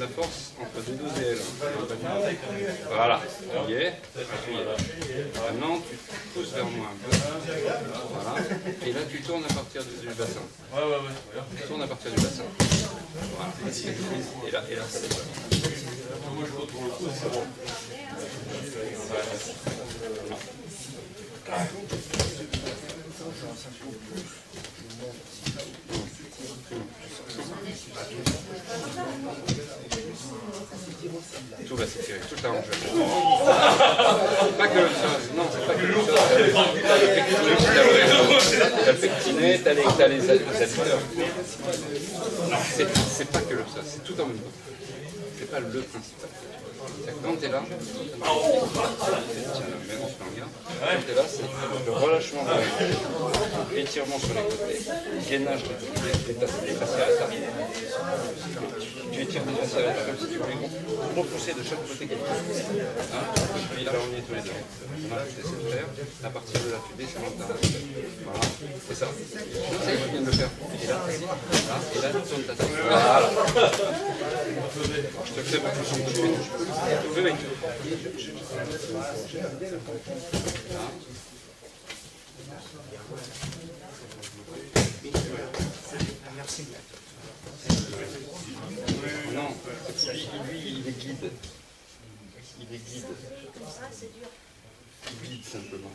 de force entre D12 et L1. Voilà, il y est, appuyé. Maintenant, tu pousses vers moi un peu. Voilà. Et là, tu tournes à partir du bassin. Tu tournes à partir du bassin. Voilà. Et là, ça décolle. Tout va s'étirer, toute la hanche. Pas que le psoas, non, c'est pas que le psoas. T'as le pectiné, t'as les adducteurs. C'est pas que le psoas, c'est tout en même temps. C'est pas le principal. Quand tu es là, tiens, même en se regarde, quand tu es là, c'est le relâchement de l'étirement sur les côtés, gainage des fasciata. Tu étires tes fasciata comme si tu voulais repousser de chaque côté quelque chose. Puis là, on y est tous les deux. On a poussé cette terre, à partir de là, tu descends dans ta tête. Voilà, c'est ça. Ça, il vient de le faire. Et là, tu tournes ta tête. Voilà. Je te fais beaucoup son coucher. Oui, oui. Merci. Non, lui, il est guide. Il est guide. Il guide simplement.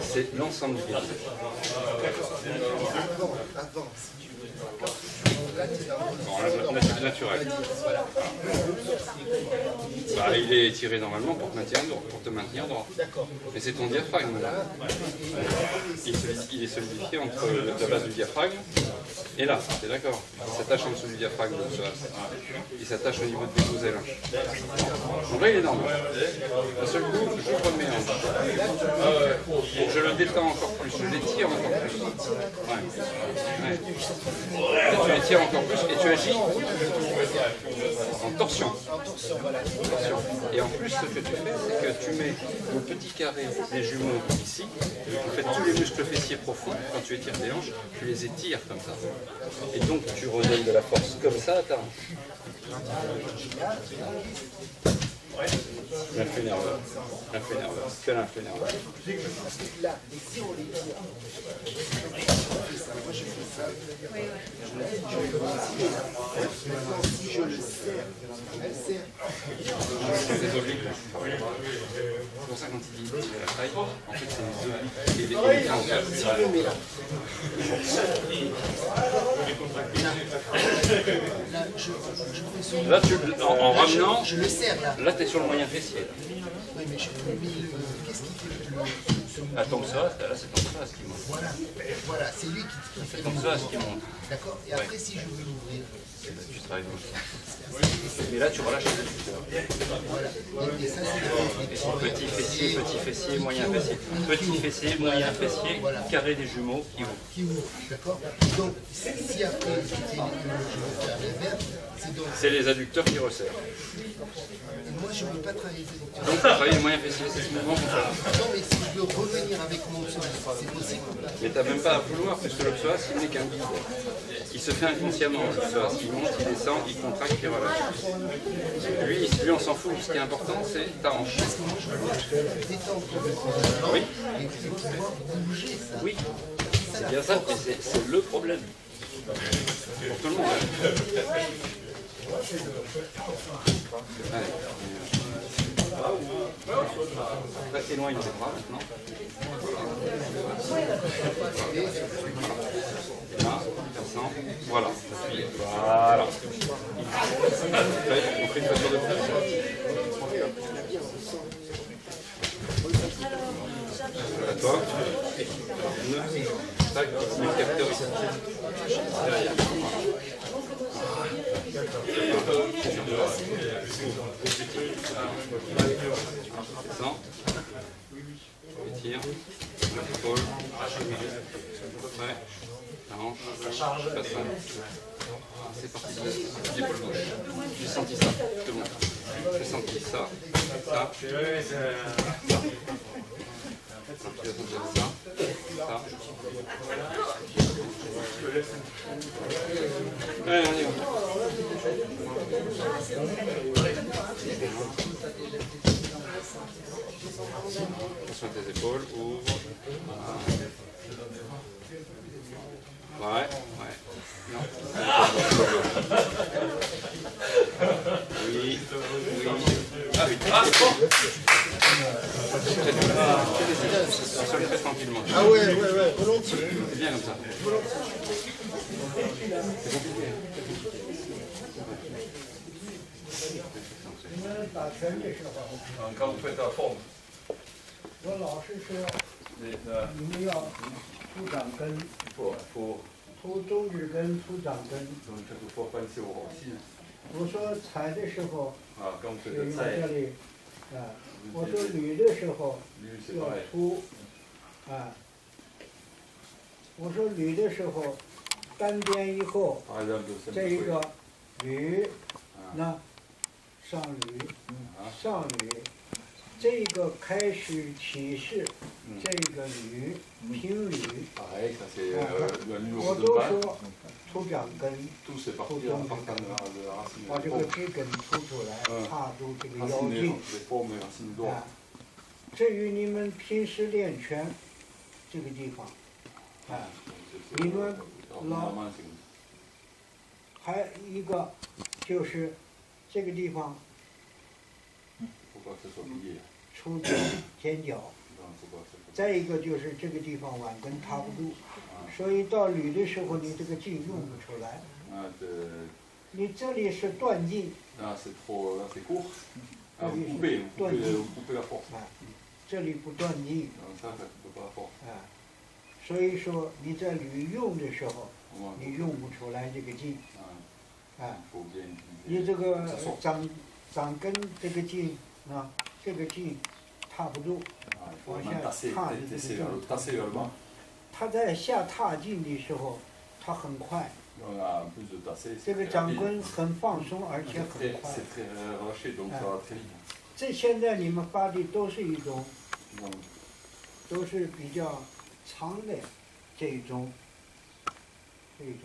C'est l'ensemble du guide. Bon, là, c'est naturel. Bah, il est tiré normalement pour te maintenir droit. Mais c'est ton diaphragme là. Il est solidifié entre la base du diaphragme et là, t'es d'accord? Il s'attache en dessous du diaphragme, il s'attache au niveau de tes ailes. Donc là, il est normal. D'un seul coup, je remets en bas. Je le détends encore plus, je l'étire encore plus. Ouais. Et tu l'étires encore plus et tu agis en torsion. Et en plus, ce que tu fais, c'est que tu mets le petit carré des jumeaux ici, en fait tous les muscles fessiers profonds, quand tu étires tes hanches, tu les étires comme ça. Et donc tu redonnes de la force comme ça à ta hanche. L'influx nerveux. Quel influx nerveux? Parce que là, si on les tire, moi je fais ça. Si je le serre, elle serre. C'est des obliques. C'est pour ça quand il dit la taille, en fait c'est les obliques et les tendons. Si on le met là. Là, en ramenant, je le serre là. Là, tu es sur le moyen fessier. Oui, mais qu'est-ce qui fait Ah, ton psoas, là, c'est ton psoas qui monte. Voilà, c'est lui qui fait C'est ton psoas qui monte. D'accord. Et après, si je veux l'ouvrir, tu travailles dans le sens. Mais là, tu relâches les adducteurs. Voilà. Et ça, c'est petit fessier, moyen fessier. Petit fessier, moyen fessier, carré des jumeaux qui ouvrent. Qui ouvre, d'accord. Donc, si après, je veux faire l'inverse, c'est les adducteurs qui resserrent. Et moi, je ne veux pas travailler les adducteurs. Donc, travailler le moyen fessier, c'est ce mouvement qu'on fait. Non, mais si je veux revenir avec mon psoas, c'est possible. Mais tu n'as même pas à vouloir, parce que le psoas, il n'est qu'un guide. Il se fait inconsciemment, le psoas. Il monte, il descend, il contracte, il relâche. Lui, on s'en fout. Ce qui est important, c'est ta hanche. Parce que moi, je veux détendre oui. Et pouvoir bouger ça. Oui, c'est bien ça, et c'est le problème. Pour tout le monde. Allez. Là, éloigne les bras maintenant. Là, descend. Voilà. Voilà. On fait une posture de plus. À toi. Tac, le capteur ici. Derrière. Descends. Étire. L'épaule. Ouais. La hanche. Bassin. C'est parti. L'épaule gauche. J'ai senti ça. Tout le monde. J'ai senti ça. Ça. Ça. Tu vas sentir ça. Ça. Allez, on y va. Attention à tes épaules, ouvre. Ouais, ouais. Non. Oui, oui. Seul très tranquillement. Ah ouais, volontiers. C'est bien comme ça. C'est compliqué. Quand vous faites la forme. 我老是说，你们要出掌根，出中指根，出掌根。我说踩的时候就用这里，我说捋的时候要出，我说捋的时候，单边以后，这一个捋，那上捋，上捋。 这个开始起势，这个捋平捋，我都说出掌根，出中指根，把这个指根突出来，踏住这个腰劲。至于你们平时练拳，这个地方，你们还一个就是这个地方。 出尖角，再一个就是这个地方腕根踏不住，所以到捋的时候你这个劲用不出来。你这里是断劲，断劲，这里不断劲，所以说你在捋用的时候，你用不出来这个劲，你这个掌根这个劲。 这个劲踏不住，往下踏的这个劲，它在下踏劲的时候，它很快。这个掌根很放松，而且很快。这现在你们发的都是一种，都是比较长的这种劲。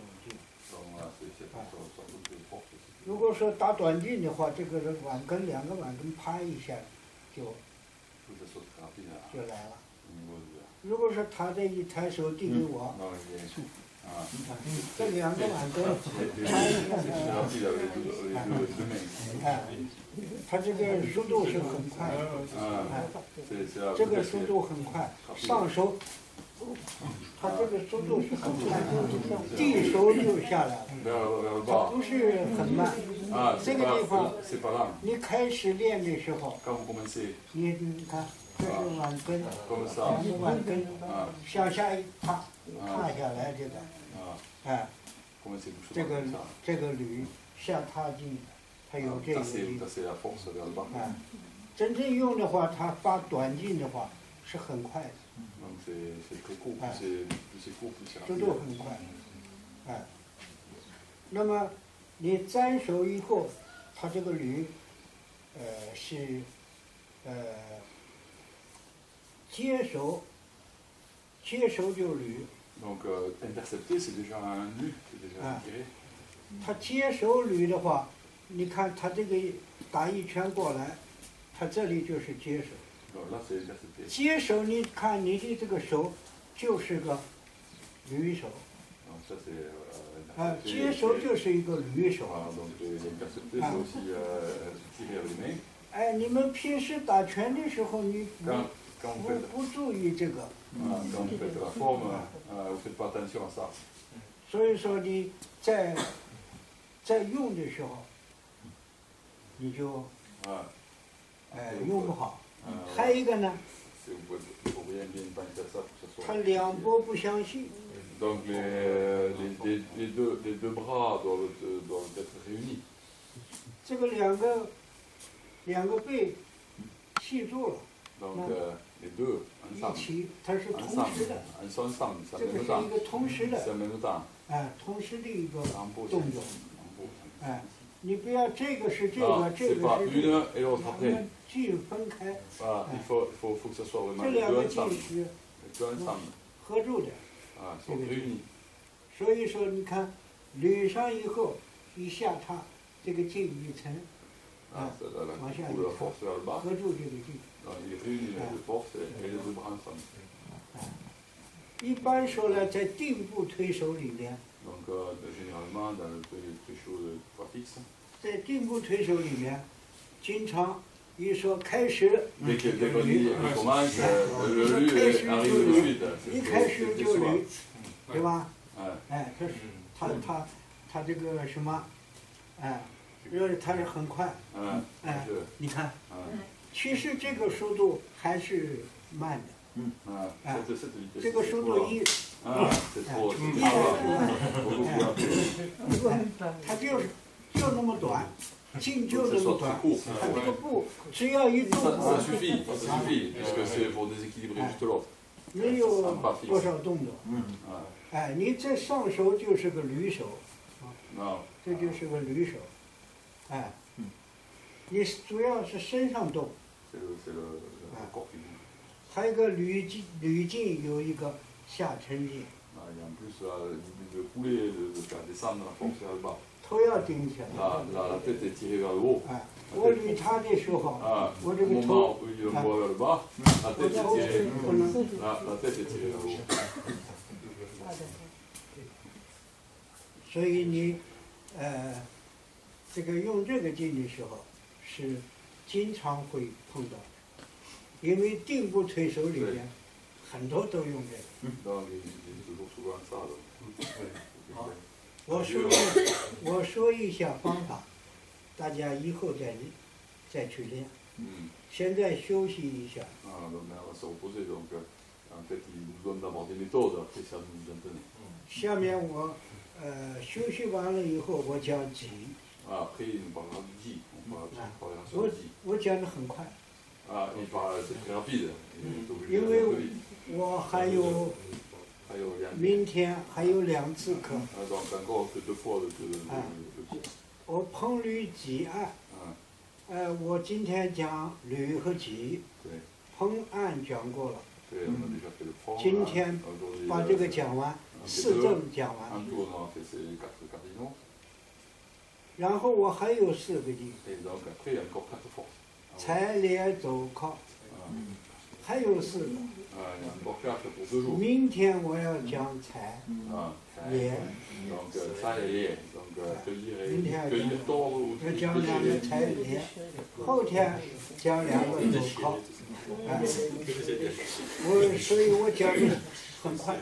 如果说打短劲的话，这个腕根两个腕根拍一下就来了。如果说他这一抬手递给我，这两个腕根拍一下，他这个速度是很快的，这个速度很快，上手。 他这个速度是很快，递手就下来了，它不是很慢。这个地方，你开始练的时候，你看，这是腕根，两个腕根向下一踏，踏下来这个，这个捋下踏劲，它有这个劲。真正用的话，它发短劲的话是很快的。 速度很快，那么你沾手以后，它这个捋，是接手就捋。他接手捋的话，你看他这个打一拳过来，他这里就是接手。 接手，你看你的这个手就是个捋手，接手就是一个捋手。哎，你们平时打拳的时候，你不注意这个，所以说你在用的时候，你就用不好。 还有一个呢，他两拨不相信。这个两个背系住了，一起，它是同时的，这个是一个同时的，同时的一个动作，你不要这个是这个，这个是这个，两个劲分开。这两个劲是合住的，这个劲。所以说，你看捋上以后，一下踏，这个劲一层，往下一插，合住这个劲。一般说呢，在定步推手里面，在定步推手里面，经常一说开始，一开始就捋，对吧？哎，他这个什么，哎，它是很快，哎，你看，其实这个速度还是慢的。哎，这个速度它就那么短，劲就那么短，它这个步只要一动，没有多少动作，哎，你这上手就是个驴手，这就是个驴手，哎，你主要是身上动。还有一个捋劲有一个下沉劲，头要顶起来。哎，我捋它的时候，我这个头，不能。所以你，这个用这个劲的时候，是经常会碰到。因为定步推手里面很多都用这个。我说一下方法，大家以后再去练。现在休息一下。下面我休息完了以后，我讲几。我讲的很快。因为我还有明天还有2次课。我碰捋挤按，我今天讲捋和挤，碰按讲过了。今天把这个讲完，4正讲完。然后我还有4个劲。踩脸走靠，还有4个。明天我要讲踩脸，明天要讲2个踩脸，后天讲2个走靠。所以我讲的很快。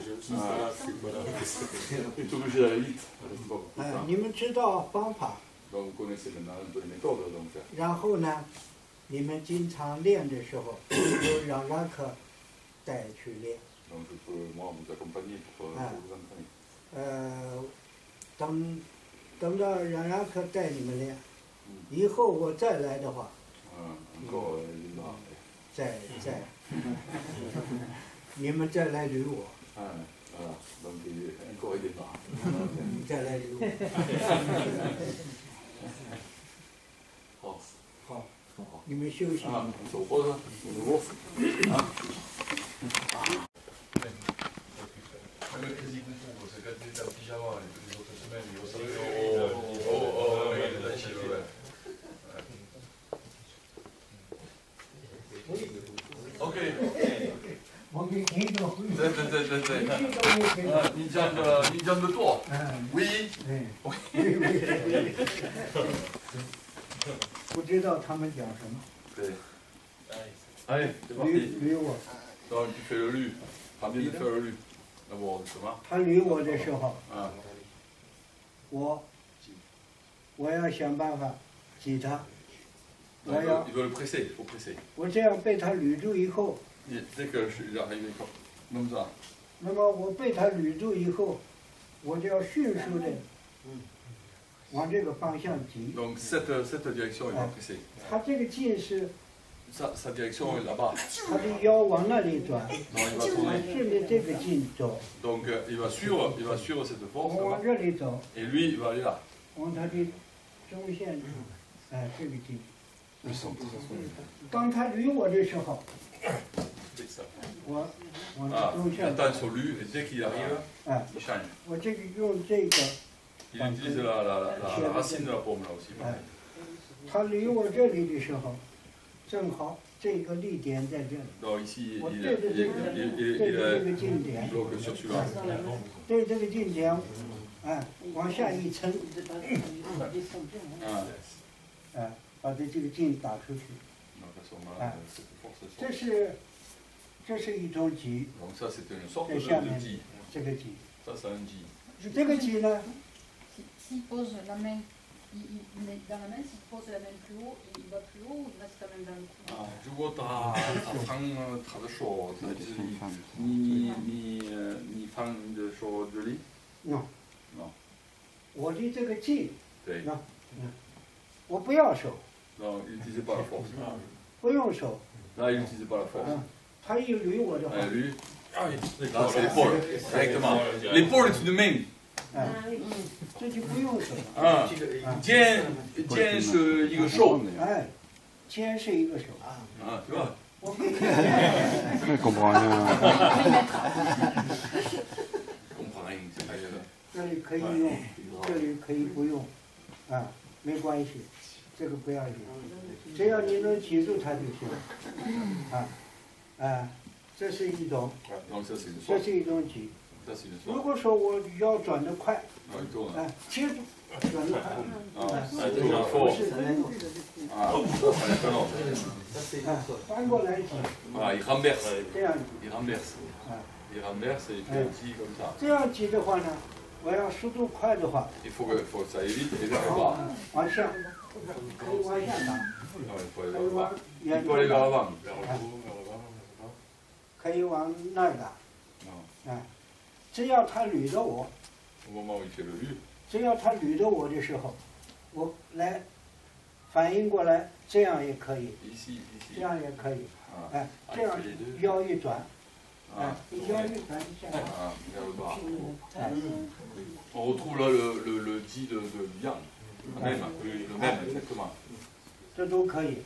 你们知道方法。然后呢？你们经常练的时候，就让拉克带去练。等到让拉克带你们练，以后我再来的话，你们再来捋我。再来捋我。好。你们休息。OK。我给你一个回答。对。你讲的多。Oui。不知道他们讲什么。对。Allez, c'est parti. 捋我。Donc tu fais le lu. Pas bien de faire le lu. D'abord, justement. 他捋我的时候，我要想办法挤他。Il veut le presser, il faut presser. 我这样被他捋住以后。Dès que il arrive comme ça. 那么我被他捋住以后，我就要迅速的。往这个方向挤。Donc cette direction il va presser. 他这个劲是。Sa direction est là-bas. 他的腰往那里转。Non, il va tourner. 顺着这个劲走。Donc il va suivre cette force. 往这里走。Et lui il va aller là. 往他的中线，这个劲。当他捋我的时候，我往中线。Attends sur lui et dès qu'il arrive, il change. 我这个用这个 Il utilise la racine de la pomme là aussi. 它离我这里的时候，正好这个力点在这里。 Donc ici, 我对着这个这个近点， bloque sur celui-là. 对这个近点，哎，往下一撑，哎，把这个劲打出去。 Donc à ce moment-là, cette force 这是一种击， Donc ça c'est une sorte 在下面 de J. 这个击， Ça c'est un J. 这个击呢， S'il pose la main, il met dans la main, s'il pose la main plus haut, il va plus haut ou il reste quand même dans le cou? 如果他的手，你放你的手这里？ 喏， 喏， 我的这个劲， 对。 喏，我不要手， Donc il n'utilise pas la force. 不用手， Là il n'utilise pas la force. 他一捋我的话， Lui, là c'est l'épaule, directement. L'épaule est une main. 哎，这就不用手， Ah, tiens一个手。 哎，肩是一个手， Ah, tu vois. 我可以， comprend rien, c'est pas grave. 这里可以用，这里可以不用，啊，没关系，这个不要紧，只要你能记住它就行，啊，啊，这是一种， Donc ça c'est une 这 sorte. 是一种击。 Ça c'est une 如 sorte. 果说我要转得快， Ah, il tourne. 哎，接住，转得快， Ah, ça 不 tourne fort. 是人， Ah, ça c'est pas long. 啊，翻过来击， Voilà, il renverse. 这样， Il renverse. 啊， Il renverse et il fait un petit comme ça. 这样击的话呢，我要速度快的话， Il faut que ça aille vite et vers le bas. 往下，可以往下打， Non, il faut aller 可 vers 以 le 往 bas. 远 Il faut aller 处 vers 打， l'avant. 可以往那儿打， Non. 啊，只要他捋着我， Au moment où il fait le lu, 只要他捋着我的时候，我来反应过来，这样也可以， ici, 这 ici. 样也可以， Ah, 哎，这样腰一转，哎 ah,，你腰一转一下， ah, vers le bas. 哎， On retrouve là le J de Yang. Le même, exactement. 这都可以。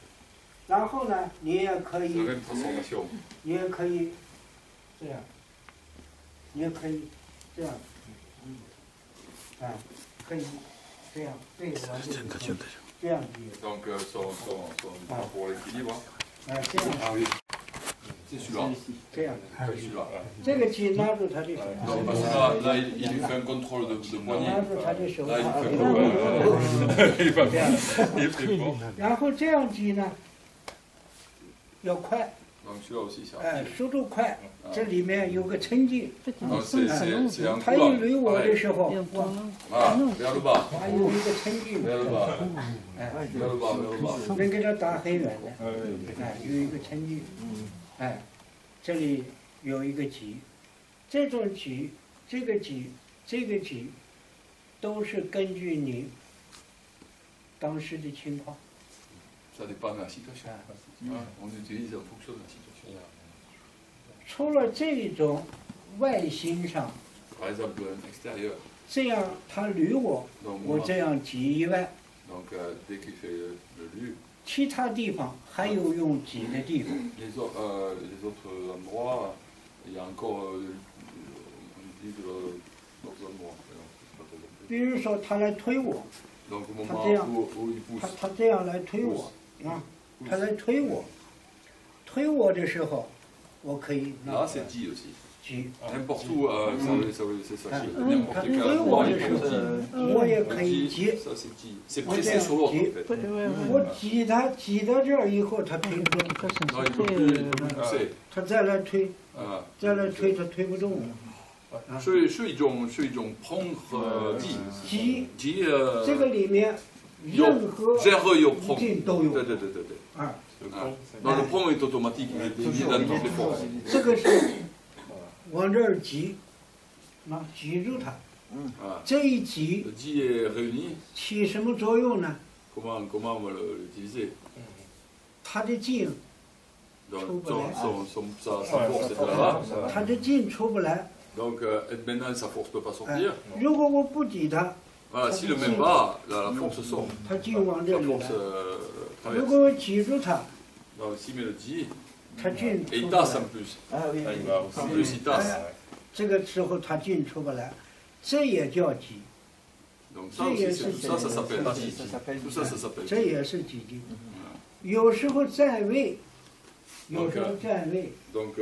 然后呢，你也可 C'est 以 la，même transformation. 你也可以这样，你也可以这样，啊，可以这样，对，往这里这样比， Donc son pour l'équilibre. 哎，这样 Ah oui. C'est celui-là. 这样， C'est celui-là. 这个鸡拿住他的手， Donc parce que là, il lui fait un contrôle de poignet. 拿住他的手， Là, il 啊 fait 这 un 样 contrôle. Il est très fort. 然后这样鸡呢，要快， Donc celui-là aussi, c'est 哎， rapide. 速度快，这里面有个成绩， Donc c'est un 他一 coulant. 捋我的 Pareil. 时候，哇， Voilà, vers le bas. 还有一个成绩， Vers le bas. 哎， Vers le bas, vers le bas. 能给他打很远的，哎，有一个成绩，哎，这里有一个级，这种级，这个级，这个级，都是根据你当时的情况， Ça dépend de la situation. Ouais, on utilise en fonction de la situation. 除了这种外形上 Par exemple, extérieur. 这样他捋我， Donc, 我这样挤以外， donc dès qu'il fait le lu, 其他地方还有用挤的地方， les autres endroits, il y a encore on utilise d'autres endroits. 比如说他来推我， Donc au Ah, moment tiens. où il 他 pousse, 他这样来推我，啊，他来推我，推我的时候，我可以拿 là c'est dit aussi. 挤。 N'importe où, c'est ça. Ah. N'importe Ah. quel Ah. endroit, Ah. il pousse. 我也可以 Dit, 挤， ça c'est dit. C'est Moi, pressé j'ai sur l'autre dit. en fait. 我挤他挤到这儿以后，他推不动， Non, il peut plus pousser. 他再来推， Ah. 再来推，他推不动了。 是一种prendre dit. 挤 dit 这个里面任何有 prendre. 劲都有对。啊， Non, le prendre est automatique, il est dédié dans toutes les forces. 这个是往这儿挤，那挤住它， Ah. 这一挤 Le dit est réuni. 起什么作用呢？ Comment on va l'utiliser? 它的劲， Donc sa force est là-bas. 它的劲出不来。 Donc maintenant sa force ne peut pas 哎 sortir. 如果我不挤它， Voilà, s'il ne le met pas, la force sort. 它劲往这 La 里来 force。如 traverse. 果我挤住它， Donc s'il met le dit, 它劲 et 出 il 不 tasse 来 en。plus. 啊，oui, En plus il tasse. 这个时候它劲出不来，这也叫挤。Donc ça aussi, tout ça, ça s'appelle. Tout ça, ça s'appelle. 这也是几经。有时候在位，有时候在位。Donc,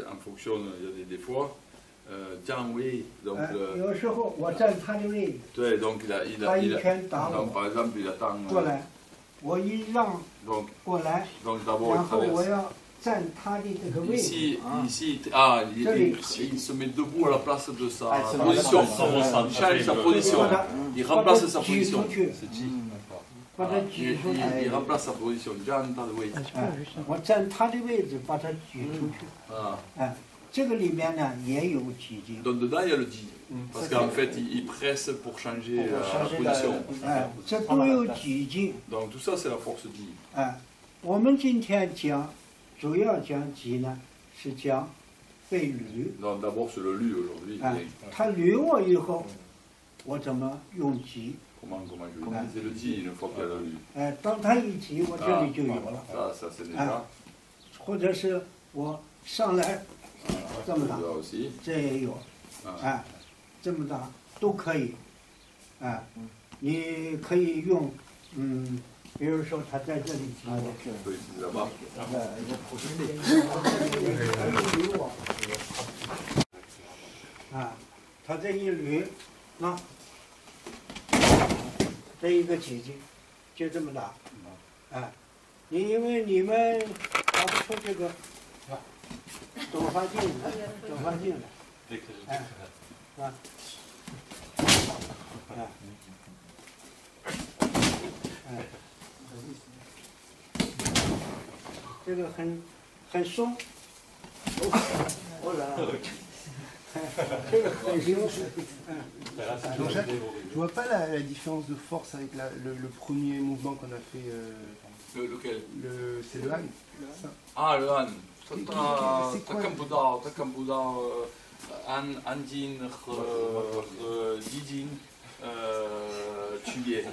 en fonction, il y a des fois, Jiang Wei, donc 有时候我站他的位置， 对, donc 他一拳打 donc 我 par exemple, il attend. 过来，我一让 Donc, 过来， donc d'abord, 然 il 后我 traverse. 要站他的这个位置。 Ici, il se met debout à la place de sa position. Il change sa position. Il remplace sa position. 把他举出去， Il remplace sa position. Jiang Da Wei. 我站他的位置，把他举出去。 Voilà. 这个里面呢也有几经。 Donc dedans, il y a le Ji. Parce qu'en fait, il presse pour changer la position. 这都有几经。 Donc tout ça, c'est la force Ji. 我们今天讲，主要讲几呢，是讲被捋。 Donc d'abord, c'est le Lu aujourd'hui. 他捋我以后，我怎么用几？ Comment je disais le Ji une fois qu'il y a le Lu. 当他一挤，我这里就有了。 Ça c'est déjà. 或者是我上来这么大， Là aussi. 这也有，这么大都可以，你可以用，比如说他在这里挤我， On peut utiliser là-bas. 他这一捋，那这一个挤挤就这么大，因为你们搞不出这个走发镜来，这个很松，这个很松。 Donc, je vois pas la différence de force avec le premier mouvement qu'on a fait. Lequel? C'est le Han. Ah, le Han. C'est quoi? Takambuda, Andin, Didin, Tuye.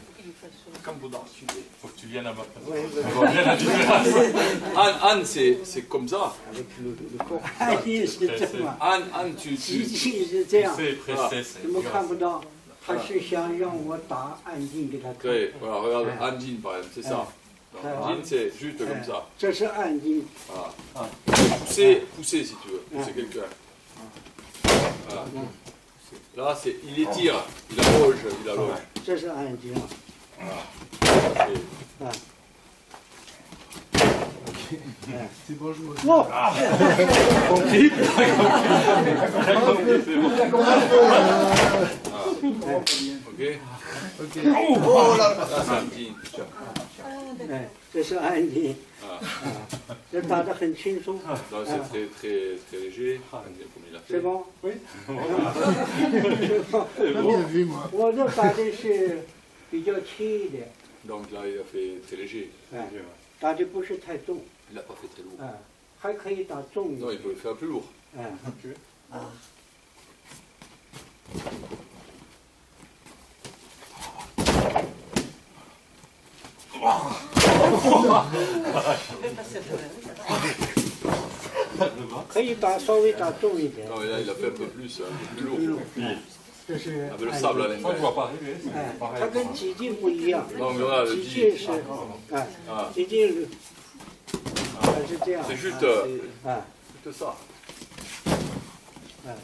Takambuda, Tuye. Faut que tu viennes à ma place. Ouais, Han, c'est comme ça. avec le corps. Andin是这么， Han, 机器是这样， C'est précis. 怎么看不到？他是想让我打按进给他看。 Ouais, voilà, regarde, Andin par exemple, c'est ça. Andin, c'est juste comme ça. 这是按进， Voilà. Pousser si tu veux, pousser quelqu'un. Voilà. Là, il étire, il allonge. 这是按进。 C'est bon, je vois. 哇！ Ok. Oh là là. Ça, c'est Andin. 这是按进，这打得很轻松， Donc c'est très, très, très léger, comme il a 是 fait. 吧？ Pas bien vu, moi. 我这打的是比较轻一点， Donc là, il a fait très léger. 打的不是太重， Il n'a pas fait très lourd. 还可以打重一 Non, 点 il。pouvait faire plus lourd. 可以打稍微打重一点。 Non, mais là, il a fait un peu plus lourd. 这是 Avec le sable à Moi, je l'intérieur. vois pas arriver. 它跟几进不一样， Donc là, le 几进 Ji, 是几进是这样， c'est juste, 啊， juste ça.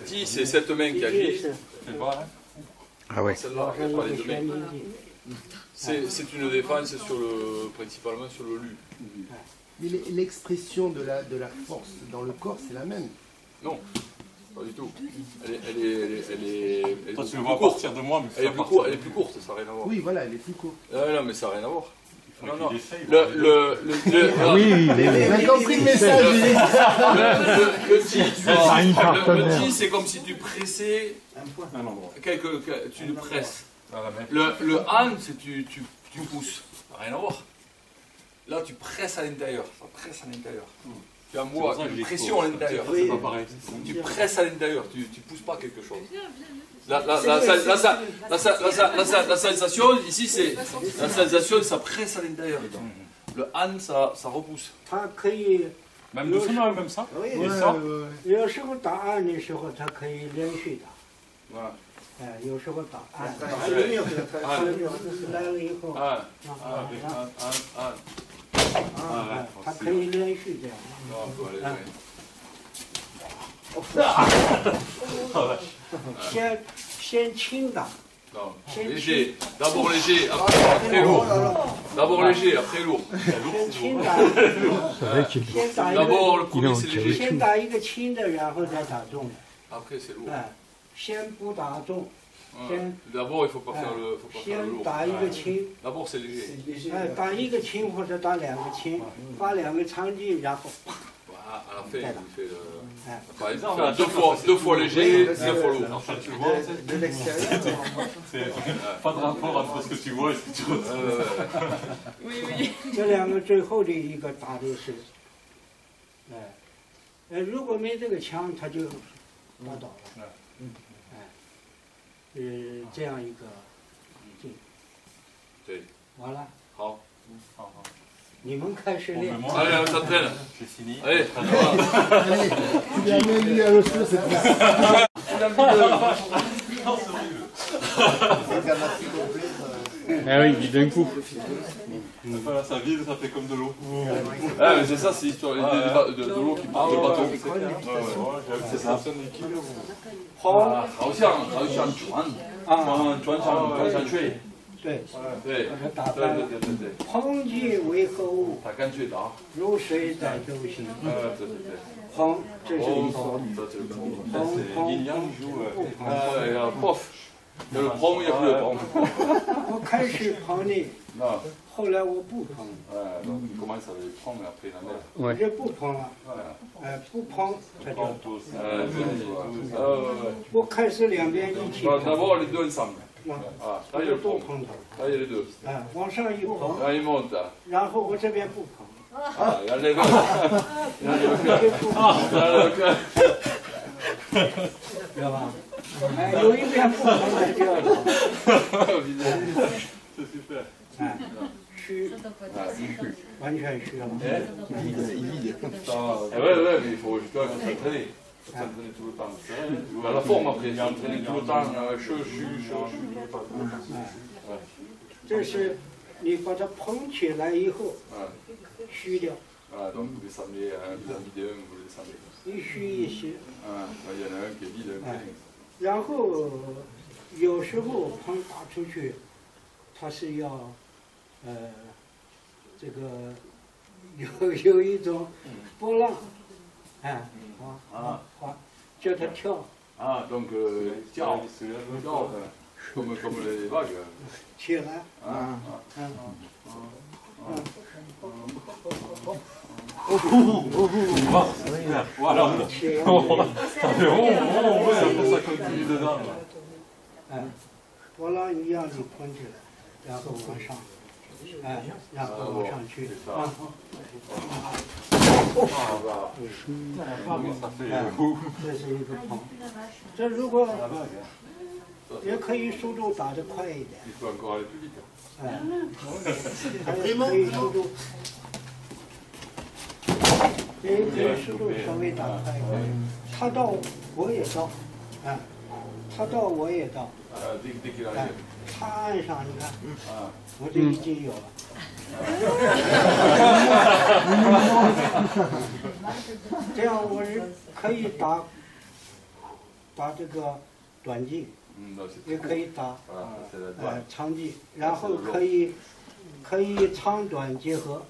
Ji, c'est cette main 几 qui 进 agit. 是 Tu le vois là? Ah ouais. Celle-là, 是 pas 一 les 个 deux 旋 mains. 铃进。 C'est une défense principalement sur le Lu. Mais l'expression de la force dans le corps, c'est la même. Non, pas du tout. Elle est Toi, tu le beaucoup vois à plus courte. partir de moi, mais Elle est à plus partir courte, de- elle est plus courte, ça n'a rien à voir. Oui, voilà, elle est plus courte. Non, mais ça n'a rien à voir. Non, non. qu'il essaye, J'ai compris le message. Le Ji, c'est comme si tu pressais un endroit. tu le presses. Dans la main. Le Han, c'est tu pousses. Ça n'a rien à voir. Là, tu presses à l'intérieur. Ça presse à l'intérieur. Tu envoies une pression à l'intérieur. C'est pas pareil. Tu presses à l'intérieur. Tu pousses pas quelque chose. La sensation, ici, c'est la sensation, ça presse à l'intérieur. Le Han, ça repousse. 它可以 Même doucement, même ça. Ouais, Et ça, 有时候打按的时候，它可以连续打， Voilà. 有时候打按，还有没有给他看？来了以后，按它可以连续这样。先轻打。 Non, léger. D'abord léger, après lourd. D'abord léger, après lourd. D'abord le premier c'est léger. 先打一个轻的，然后再打重的。 Après c'est lourd. 先不打重。 D'abord il faut pas faire le lourd. 先打一个轻。 D'abord c'est léger. 打一个轻或者打两个轻，发两个长击，然后啪。 À la fin, il fait le. Par exemple, deux fois léger, deux fois lourd. De l'extérieur. Pas de rapport entre ce que tu vois et ce que tu ressens. Oui, oui. 这两个最后的一个打的是，如果没这个枪，他就打倒了。这样一个劲。对。完了。好。你们开始练。Allez, on s'entraîne. J'ai fini. Allez. Tu l'as bien dit à l'osseau, c'est bien. Ah oui, d'un coup. Voilà, ça vide, ça fait comme de l'eau. Ah, mais c'est ça, c'est l'histoire de l'eau qui porte le bateau. C'est ça. 好像船，船上吹。 对，对，打翻了。抨击为何物？他干脆打。如水载舟行。对。抨，这是一个。阴阳joue. Pof. Il y a le prom, il n'y a plus le prom. 我开始抨你，后来我不抨。Donc il commence avec le prom et après il en met. 我就不抨了。不抨，他就。我开始两边一起。D'abord les deux ensemble. 我就都抨他。Là il y a les deux. 往上一抨。Là il monte. 然后我这边不抨。 Il y a les deux. 知道吧？有一边不抨的就要走。虚，完全虚了。Ouais, mais il faut s'entraîner. S'entraîner tout le temps. À la forme après, s'entraîner tout le temps. 这是你把它捧起来以后，虚掉。 Donc vous descendez un vidéo, vous le descendez. 一虚一虚。Il y en a un qui est vide, un qui est. 然后有时候捧打出去，它是要这个有一种波浪，叫它跳。Ah, donc tiao, comme les vagues. 起来。Voilà. On voit un peu ça continue dedans. 波浪一样的捧起来，然后往上，然后往上去。这是一个捧。这如果也可以速度打得快一点。还可以速度。 也可以速度稍微打快一点，他到我也到，他到我也到，他岸上你看，我这已经有了。这样我是可以打这个短击，也可以打长击，然后可以长短结合。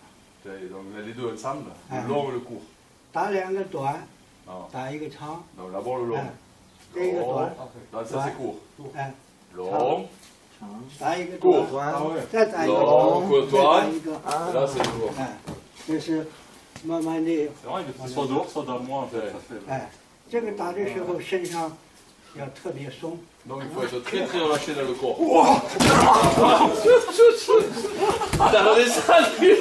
Donc les deux ensemble, le long et le court. 打两个短，打一个长。 Donc d'abord le long. 这个短。 Là ça c'est court. Long. 打一个 短，再打一个长，再打一个。 Là c'est court. 这是慢慢的。C'est vrai que soit dehors, soit dans moi en fait. 这个打的时候身上要特别松。 Donc il faut être très très relâché dans le corps. T'as redescendu.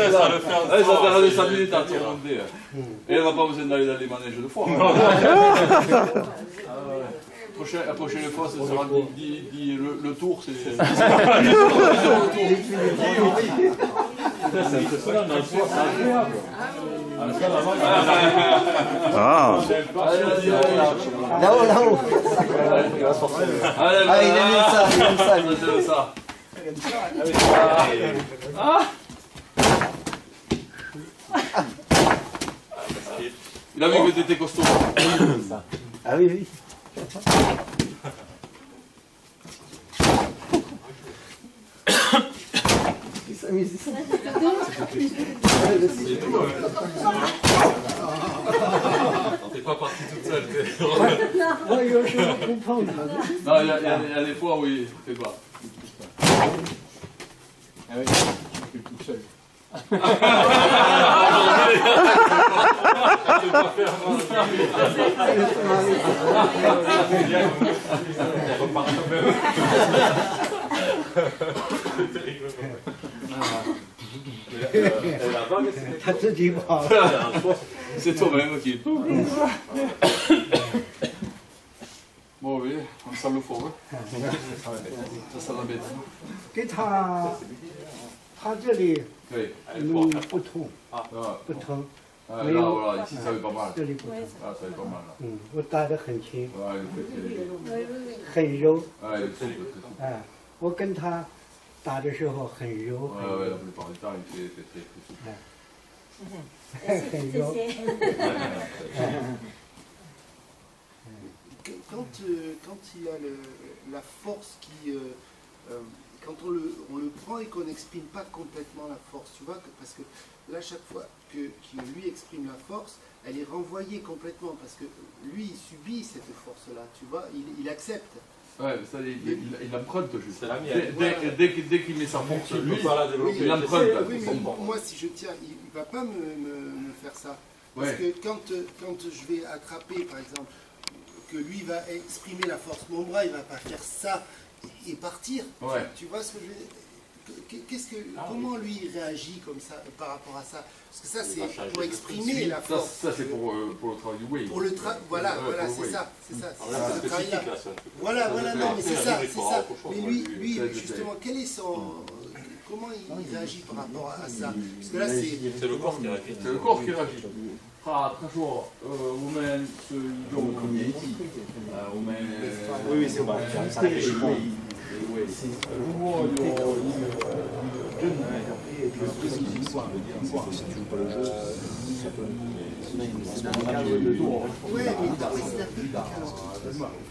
Ça t'a redescendu, t'as tout remonté. Et on n'a pas besoin d'aller dans les manèges de foire. La prochaine fois, ce sera le tour, c'est... C'est impressionnant, dans le soir, c'est agréable. Ah. Là-haut, là-haut. Allez, Ah, il aime ça, il aime ça. Il aime ça. Ah. Il a vu que t'étais costaud. Ah oui, oui. Il s'amuse, il s'amuse. T'es pas parti toute seule.我有时候不碰他。 Non, il y a des fois où il fait pas. Ah oui, je suis tout seul.他自己跑。 C'est toi-même qui. Bon, oui, on sent le four. Ça sent la bête. 给他，他这里 Oui. 不痛， Ah, 不疼， là, voilà, ici ça fait pas mal. 这里不疼。 Ah, ça fait pas mal. Là. 我打得很轻， Ouais, le fait 很柔。 Ouais, le souple. 哎，我跟他打的时候很柔， Ouais, ouais, la plupart du temps, il fait très souple. 很柔。 Quand il a la force qui... quand on le prend et qu'on n'exprime pas complètement la force, tu vois, parce que là, chaque fois qu'il lui exprime la force, elle est renvoyée complètement, parce que lui, il subit cette force-là, tu vois, il accepte. Ouais, ça, il emprunte juste. C'est la mienne. Dès qu'il met sa force, lui, il Oui, emprunte. oui, mais moi, si je tiens, il ne va pas me faire ça. Parce Ouais. que quand je vais attraper, par exemple, que lui va exprimer la force, mon bras, il ne va pas faire ça et partir. Ouais. Tu vois ce que je veux dire? Comment lui il réagit comme ça par rapport à ça? Parce que ça, c'est pour exprimer la force. Ça c'est pour le travail du wave. Pour le voilà, voilà, c'est ça, c'est ça. C'est ce travail-là. Voilà, voilà, non, mais c'est ça, c'est ça. Mais lui, justement, quel est son... Comment il réagit par rapport à ça? Parce que là, c'est... le corps qui réagit. C'est le corps qui réagit. Ah, très chaud. Omen, ce idon, Omen... Oui, c'est bon. Ça réfléchit pas.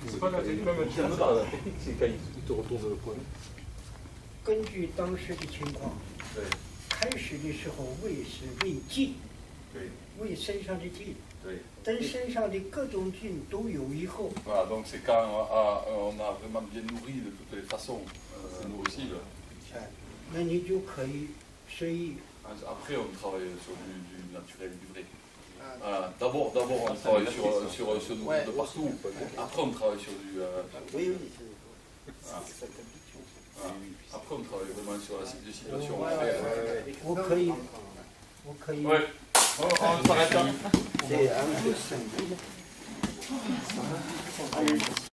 C'est pas la technique, même la technique, c'est quand il te retourne le poing. 根据当时的情况，开始的时候胃是胃镜，胃身上的镜，等身上的各种菌都有以后， Voilà, donc c'est quand on a vraiment bien nourri de toutes les façons nourricibles. 那你就可以随意。 Après, on travaille sur du naturel, du vrai. Voilà. D'abord, on travaille sur de partout. Après, on travaille sur du... Oui, oui. Après, on travaille vraiment sur les situations.我可以，我可以。 Ouais. On s'arrête là. C'est un peu simple.